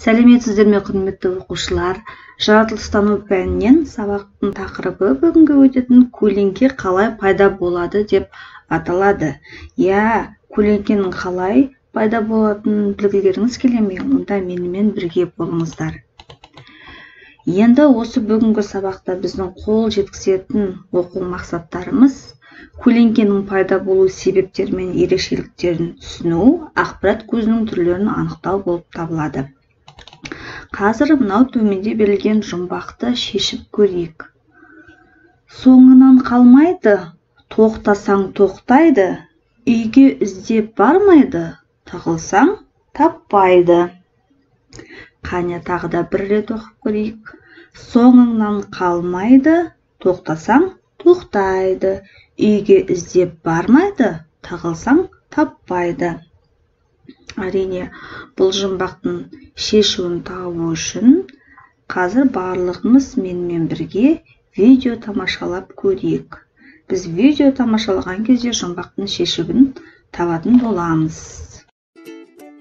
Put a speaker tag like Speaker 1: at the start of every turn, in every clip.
Speaker 1: Сәлеметсіздер ме, құрметті оқушылар? Жаратылыстану пәнінен сабақтың тақырыбы бүгінгі өтетін көлеңке қалай пайда болады деп аталады. Көлеңкенің қалай пайда болатынын білгілеріңіз келе ме? Онда менімен бірге болыңыздар. Енді осы бүгінгі сабақта біздің қол жеткізетін оқу мақсаттарымыз көлеңкенің пайда болу себептері мен ерекшеліктерін түсіну, ақпарат көзінің түрлерін анықтау болып табылады. Қазір мынау төменде берілген жұмбақты шешіп көрейік. Соңынан қалмайды, тоқтасаң тоқтайды, үйге іздеп бармайды, тығылсаң таппайды. Қане тағы да бір рет оқып көрейік. Соңыңнан қалмайды, тоқтасаң тоқтайды, үйге іздеп бармайды, тығылсаң таппайды. Әрине, бұл жұмбақтың шешуін табу үшін қазір барлығымыз менімен бірге видео тамашалап көрейік. Біз видео тамашалаған кезде жұмбақтың шешуін табатын боламыз.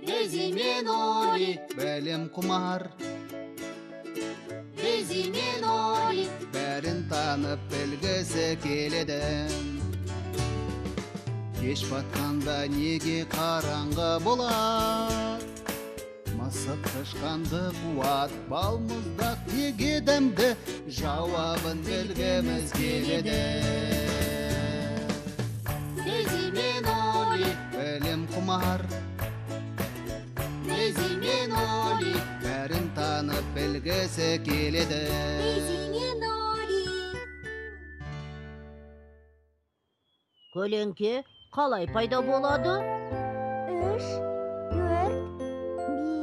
Speaker 2: Дези мен Оли,
Speaker 3: бәлем құмар.
Speaker 2: Дези мен Оли,
Speaker 3: Бәрін танып білгісі келеді. Кеш батқанда неге қараңғы болар? Мысық тышқанды қуат, балмұздақ неге дәмді? Жауабын білгіміз келеді.
Speaker 2: Дези мен Оли,
Speaker 3: Бәлем құмар,
Speaker 2: Дези мен Оли,
Speaker 3: бәрін танып білгісі келеді.
Speaker 2: Дези мен Оли.
Speaker 4: Көлеңке қалай пайда болады?
Speaker 5: 3, 4,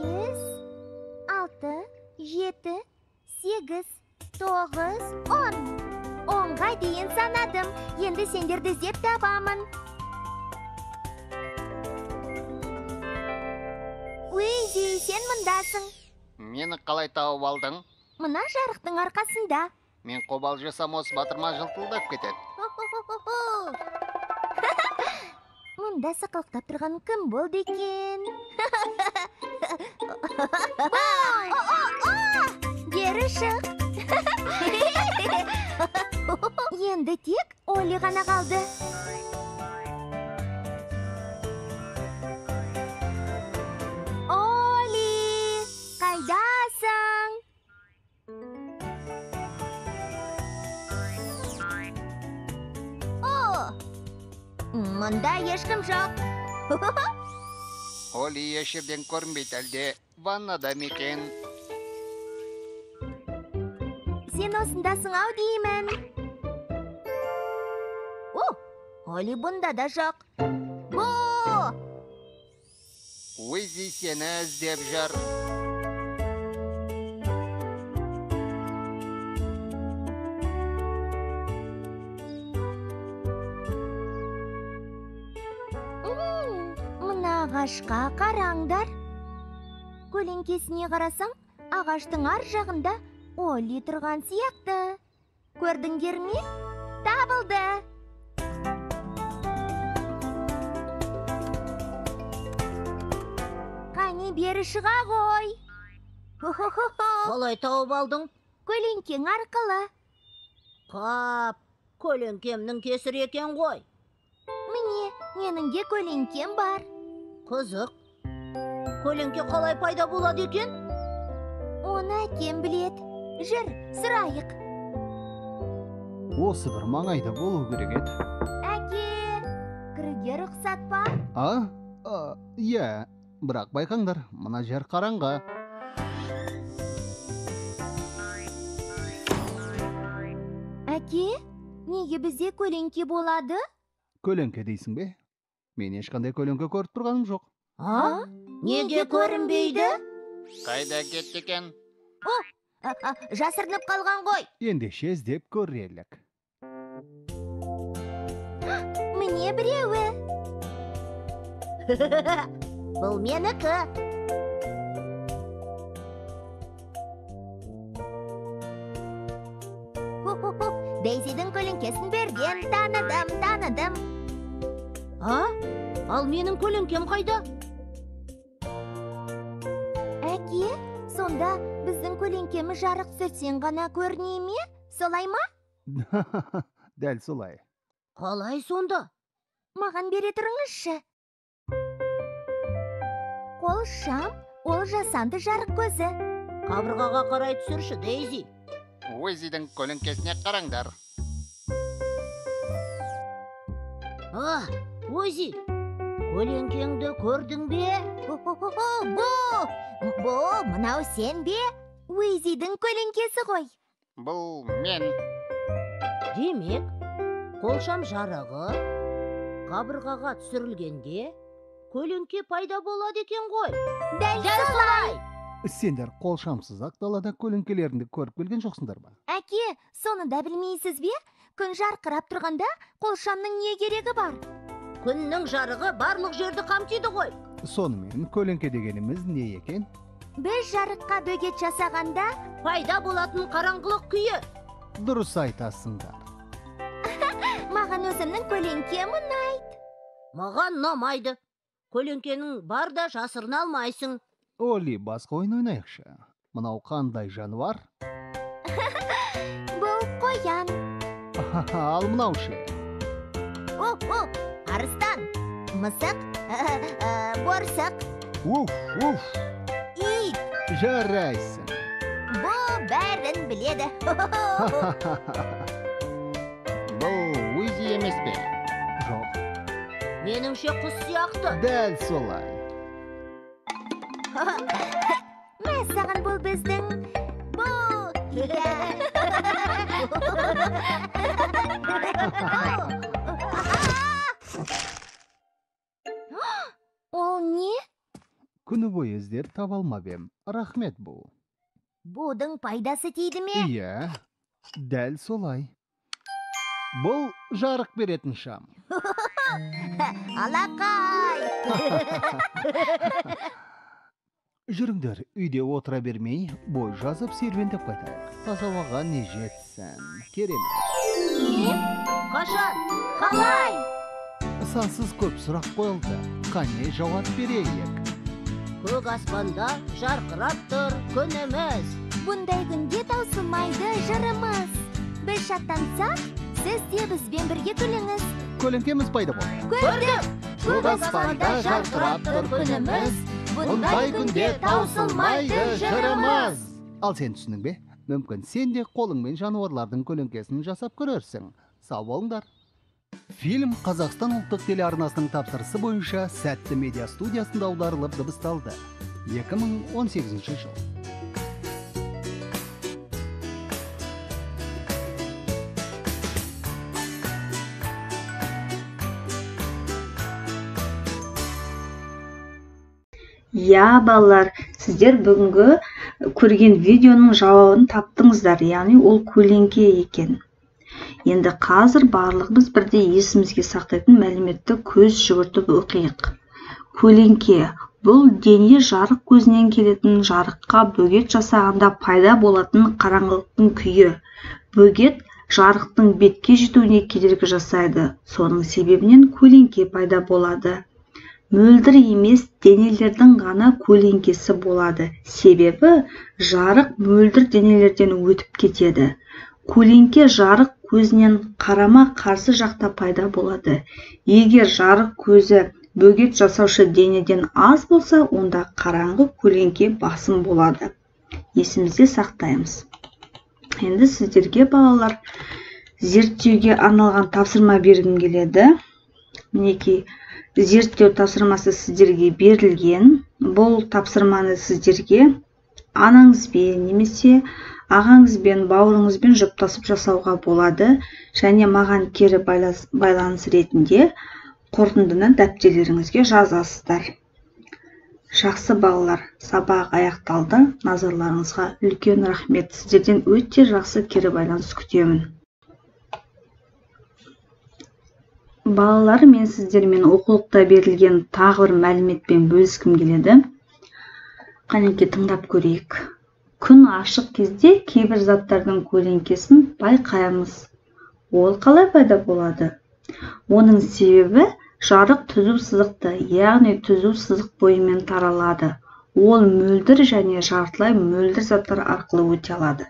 Speaker 5: 5, 6, 7, 8, 9, 10. 10-ға дейін санадым. Енді сендерді іздеп табамын. Уизи, сен мұндасың.
Speaker 3: Мені қалай тауып алдың?
Speaker 5: Мына жарықтың арқасында.
Speaker 3: Мен қобалжысам осы батырма жылтылдап кетеді.
Speaker 5: Мұнда сықылықтап тұрған кім болды екен? Бері шық. Енді тек Оли ғана қалды. Оли, қайдасың? Мұнда ешкім жоқ.
Speaker 3: Оли ешерден көрінбейді әлде, ваннада мекен.
Speaker 5: Сен осындасың ау деймін. Оли бұнда да жоқ.
Speaker 3: Уизи сені іздеп жүр.
Speaker 5: Мына ағашқа қараңдар. Көлеңкесіне қарасаң, ағаштың ар жағында Оли тұрған сияқты. Көрдіңдер ме? Табылды. Қане бері шыға ғой.
Speaker 4: Қалай тауып алдың?
Speaker 5: Көлеңкең арқылы.
Speaker 4: Қап, көлеңкемнің кесір екен ғой.
Speaker 5: Міне, менің де көлеңкем бар.
Speaker 4: Қызық. Көлеңке қалай пайда болады екен?
Speaker 5: Оны әкем біледі. Жүр, сұрайық.
Speaker 3: Осы бір маңайда болу керек еді.
Speaker 5: Әке, кіруге рұқсат па?
Speaker 3: Иә, бірақ байқаңдар, мына жер қараңғы.
Speaker 5: Әке, неге бізде көлеңке болады?
Speaker 3: Көлеңке дейсің бе? Мен ешқандай көлеңке көріп тұрғаным жоқ.
Speaker 4: Неге көрінбейді?
Speaker 3: Қайда кетті екен?
Speaker 5: Жасырынып қалған ғой.
Speaker 3: Ендеше іздеп көрелік.
Speaker 5: Міне біреуі.
Speaker 4: Бұл менікі.
Speaker 5: Дейзидің көлеңкесін берден таныдым.
Speaker 4: Ал менің көлеңкем қайда?
Speaker 5: Әке, Сонда біздің көлеңкеміз жарық түсірсең ғана көріне ме? Солай ма?
Speaker 3: Дәл солай.
Speaker 4: Қалай сонда?
Speaker 5: Маған бере тұрыңызшы. Қол шам, ол жасанды жарық көзі.
Speaker 4: Қабырғаға қарай түсірші, Дейзи.
Speaker 6: Уизидің көлеңкесіне қараңдар.
Speaker 4: Уизи, көлеңкеңді көрдің бе?
Speaker 5: Бұ, мынау сен бе? Уизидің көлеңкесі ғой.
Speaker 6: Бұл мен.
Speaker 4: Демек, қолшам жарығы қабырғаға түсірілгенде көлеңке пайда болады екен ғой.
Speaker 5: Дәл солай.
Speaker 3: Сендер қолшамсыз ақ далада көлеңкелеріңді көріп келген жоқсыңдар ба?
Speaker 5: Әке, соны да білмейсіз бе? Күн жарқырап тұрғанда қолшамның не керегі бар?
Speaker 4: Күннің жарығы барлық жерді қамтиды ғой.
Speaker 3: Сонымен көлеңке дегеніміз не екен?
Speaker 5: Біз жарыққа бөгет жасағанда
Speaker 4: Пайда болатын қараңғылық күйі.
Speaker 3: Дұрыс айтасыңдар.
Speaker 5: маған өзімнің көлеңкем ұнайды.
Speaker 4: Маған ұнамайды. Көлеңкенің бар да жасырына алмайсың.
Speaker 3: Оли, басқа ойын ойнайықшы. Мынау қандай жануар?
Speaker 5: Бұл қоян.
Speaker 3: Ал мынау ше.
Speaker 5: Арыстан. Мысық. Борсық.
Speaker 3: Уф.
Speaker 5: Ит.
Speaker 3: Жарайсың.
Speaker 5: Бұл бәрін біледі.
Speaker 6: Бұл Уизи емес пе?
Speaker 3: Жоқ,
Speaker 4: Меніңше құс сияқты.
Speaker 3: дәл солай.
Speaker 5: Мәссаған бұл біздің. Ол не?
Speaker 3: Күні бойы іздеп таба алмап ем. Рахмет бұл.
Speaker 5: Будың пайдасы тиді ме?
Speaker 3: Иә, дәл солай. Бұл жарық беретін шам.
Speaker 5: Алақай.
Speaker 3: Жүріңдер, үйде отыра бермей, бой жазып серуендеп қайтайық. Таза ауаға не жетсін. Керемет.
Speaker 4: Қашан?
Speaker 5: Қалай?
Speaker 3: Сансыз көп сұрақ қойылды. Қане жауап берейік.
Speaker 4: Көк аспанда жарқырап тұр күніміз.
Speaker 5: Бұндай күнде таусылмайды жырымыз. Біз шаттансақ, сіз де бізбен бірге күліңіз.
Speaker 3: Көлеңкеміз пайда болды.
Speaker 5: Көрдік!
Speaker 3: Көк аспанда жарқырап тұр күніміз. Бұндай күнде таусылмайды жырымыз. Ал сен түсінің бе? Мүмкін сен де қолыңмен жануарлардың көлеңкесін жасап көрерсің. Сау болыңдар. Фильм Қазақстан ұлттық телеарнасының тапсырысы бойынша Сәтті медиа студиясында аударылып дыбысталды. 2018 жыл.
Speaker 1: Я, балалар, сіздер бүгінгі көрген видеоның жауабын таптыңыздар, яғни ол көлеңке екен. Енді қазір барлығымыз бірдей есімізге сақтайтын мәліметті көз жүгіртіп оқиық. Көлеңке бұл дене жарық көзінен келетін жарыққа бөгет жасағанда пайда болатын қараңғылықтың күйі. Бөгет жарықтың бетке жетуіне кедергі жасайды. Соның себебінен көлеңке пайда болады. Мөлдір емес денелердің ғана көлеңкесі болады. Себебі жарық мөлдір денелерден өтіп кетеді. Көлеңке жарық көзінен қарама-қарсы жақта пайда болады. Егер жарық көзі бөгет жасаушы денеден аз болса, онда қараңғы көлеңке басым болады. Есімізде сақтаймыз. Енді сіздерге, балалар, зерттеуге арналған тапсырма бергім келеді. Мінекей, зерттеу тапсырмасы сіздерге берілген. Бұл тапсырманы сіздерге анаңызбен немесе ағаңызбен, бауырыңызбен жұптасып жасауға болады, және маған кері байланыс ретінде қорытындыны дәптерлеріңізге жазасыздар. Жақсы балалар, сабақ аяқталды. Назарларыңызға үлкен рахмет. Сіздерден өте жақсы кері байланыс күтемін. Балалар, мен сіздермен оқулықта берілген тағы бір мәліметпен бөліскім келеді. Қанекей тыңдап көрейік. Күн ашық кезде кейбір заттардың көлеңкесін байқаймыз. Ол қалай пайда болады? Оның себебі жарық түзу сызықты, яғни түзу сызық бойымен таралады. ол мөлдір және жартылай мөлдір заттар арқылы өте алады.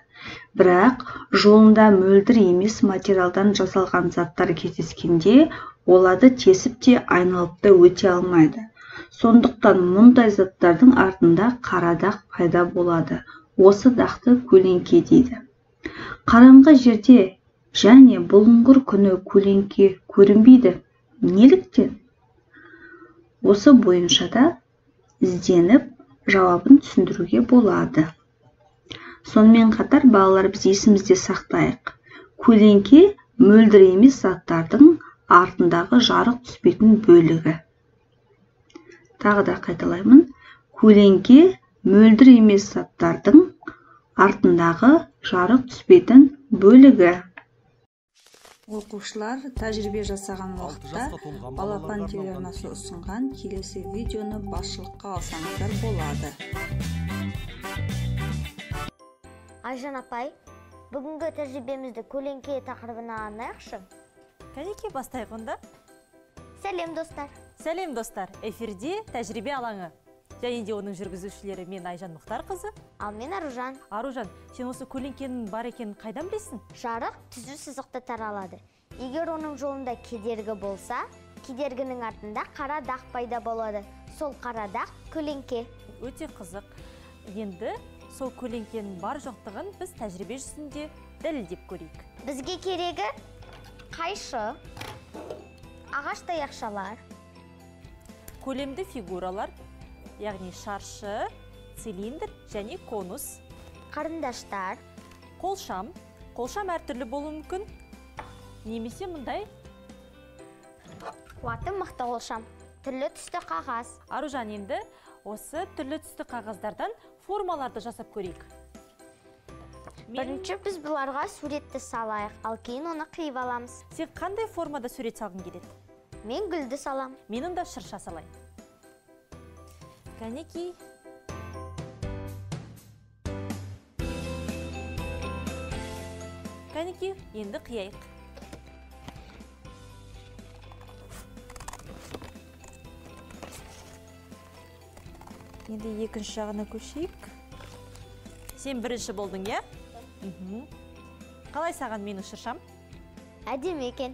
Speaker 1: Бірақ жолында мөлдір емес материалдан жасалған заттар кездескенде оларды тесіп те айналып та өте алмайды. Сондықтан мұндай заттардың артында қара дақ пайда болады. Осы дақты көлеңке дейді. Қараңғы жерде және бұлыңғыр күні көлеңке көрінбейді. Неліктен? Осы бойынша да ізденіп жауабын түсіндіруге болады. Сонымен қатар балалар біз есімізде сақтайық. Көлеңке мөлдір емес заттардың артындағы жарық түспейтін бөлігі. Тағы да қайталаймын. Көлеңке мөлдір емес заттардың артындағы жарық түспейтін бөлігі. Оқушылар тәжірибе жасаған уақытта Балапан телеарнасы ұсынған келесі видеоны басшылыққа алсаңыздар болады.
Speaker 5: Айжан апай, бүгінгі тәжірибемізді көлеңке тақырыбына арнайықшы.
Speaker 7: Кәнеке бастайық онда.
Speaker 5: Сәлем достар.
Speaker 7: Сәлем достар, эфирде тәжірибе алаңы. Және де оның жүргізушілері мен Айжан Мұхтарқызы.
Speaker 5: Ал мен Аружан.
Speaker 7: Аружан, сен осы көлеңкенің бар екенін қайдан білесің?
Speaker 5: Жарық түзу сызықты таралады. Егер оның жолында кедергі болса, кедергінің артында қара дақ пайда болады. Сол қара дақ көлеңке.
Speaker 7: Өте қызық. Енді сол көлеңкенің бар жоқтығын біз тәжірибе жүзінде дәлелдеп көрейік.
Speaker 5: Бізге керегі қайшы, ағаш таяқшалар,
Speaker 7: көлемді фигуралар, яғни шаршы, цилиндр және конус,
Speaker 5: қарындаштар,
Speaker 7: қолшам. Қолшам әртүрлі болуы мүмкін. Немесе мұндай.
Speaker 5: қуаты мықты қолшам, түрлі түсті қағаз.
Speaker 7: Аружан, енді осы түрлі түсті қағаздардан формаларды жасап көрейік.
Speaker 5: Бірінші біз бұларға суретті салайық, ал кейін оны қиып аламыз.
Speaker 7: Сен қандай формада сурет салғың келеді?
Speaker 5: Мен гүлді салам.
Speaker 7: Менің да шырша салайын. Кәнеки. Кәнеки, енді қияйық. Енді екінші жағына көшейік. Сен бірінші болдың, я? Қалай саған менің шыршам?
Speaker 5: Әдемі екен.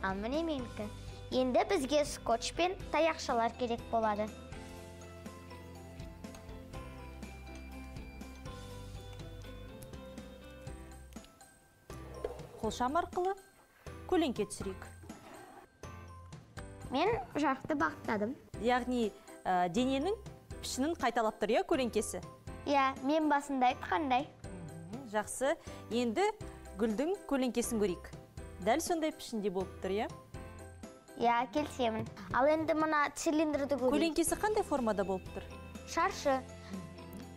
Speaker 5: Ал міне менікі. Енді бізге скотч пен таяқшалар керек болады.
Speaker 7: Қолшам арқылы көлеңке түсірейік.
Speaker 5: Мен жарықты бағыттадым.
Speaker 7: Яғни дененің пішінін қайталап тұр, я, көлеңкесі?
Speaker 5: Я, мен басында айтқандай.
Speaker 7: Жақсы. Енді гүлдің көлеңкесін көрейік. Дәл сондай пішінде болып тұр, я?
Speaker 5: Я, келсемін. Ал енді мұна цилиндрді көрейік.
Speaker 7: Көлеңкесі қандай формада болып тұр?
Speaker 5: Шаршы.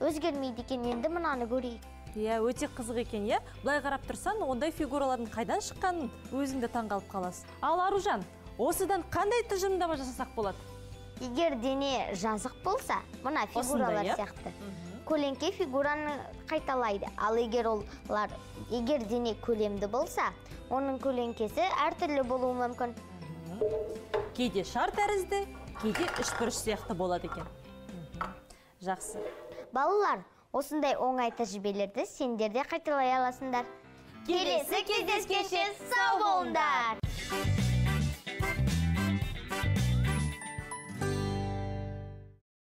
Speaker 5: Өзгермейді екен, енді мұнаны көрейік.
Speaker 7: Я, өте қызық екен, я? Бұлай қарап тұрсан, ондай фигуралардың қайдан шыққанын өзіңді таңғалып қаласың. Ал Аружан, осыдан қандай тұжырымдама жасасақ болады?
Speaker 5: Егер дене жазық болса, мұна фигуралар сияқты. Көлеңке фигураны қайталайды. Ал егер дене көлемді болса, оның көлеңкесі әртүрлі болуы мүмкін.
Speaker 7: Кейде шар тәрізді, кейде үшбұрыш сияқты болады екен. Жақсы.
Speaker 5: Балалар, осындай оңай тәжірибелерді сендер де қайталай аласыңдар. Келесі кездескенше сау болыңдар.